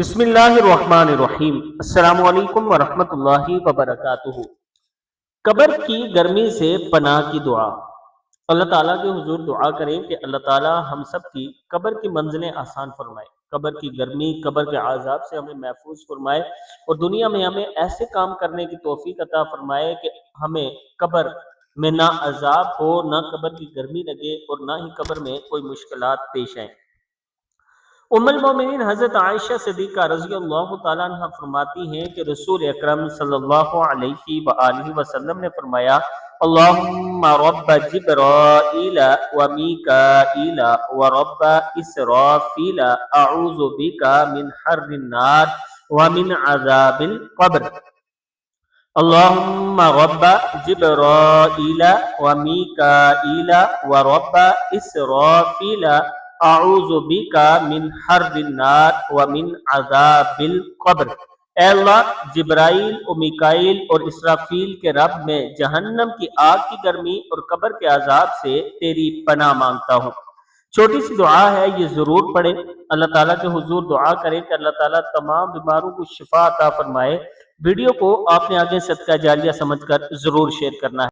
بسم اللہ الرحمن الرحیم۔ السلام علیکم ورحمۃ اللہ وبرکاتہ۔ قبر کی گرمی سے پناہ کی دعا۔ اللہ تعالیٰ کے حضور دعا کریں کہ اللہ تعالیٰ ہم سب کی قبر کی منزلیں آسان فرمائے، قبر کی گرمی، قبر کے عذاب سے ہمیں محفوظ فرمائے، اور دنیا میں ہمیں ایسے کام کرنے کی توفیق عطا فرمائے کہ ہمیں قبر میں نہ عذاب ہو، نہ قبر کی گرمی لگے، اور نہ ہی قبر میں کوئی مشکلات پیش آئیں۔ ام المومنین حضرت عائشہ صدیقہ رضی اللہ تعالیٰ عنہ فرماتی ہیں کہ رسول اکرم صلی اللہ علیہ وآلہ وسلم نے فرمایا: اللہم رب جبرائیل و میکائیل و رب اسرافیل اعوذ بک من حر النار ومن عذاب القبر۔ اللہم رب جبرائیل و میکائیل و رب اسرافیل اعوذ بک من حر النار ومن عذاب القبر۔ اے اللہ، جبرائیل و میکائیل اور اسرافیل کے رب، میں جہنم کی آگ کی گرمی اور قبر کے عذاب سے تیری پناہ مانگتا ہوں۔ چھوٹی سی دعا ہے، یہ ضرور پڑھیں۔ اللہ تعالیٰ کے حضور دعا کریں کہ اللہ تعالیٰ تمام بیماروں کو شفا عطا فرمائے۔ ویڈیو کو آپ نے آگے صدقہ جاریہ سمجھ کر ضرور شیئر کرنا ہے۔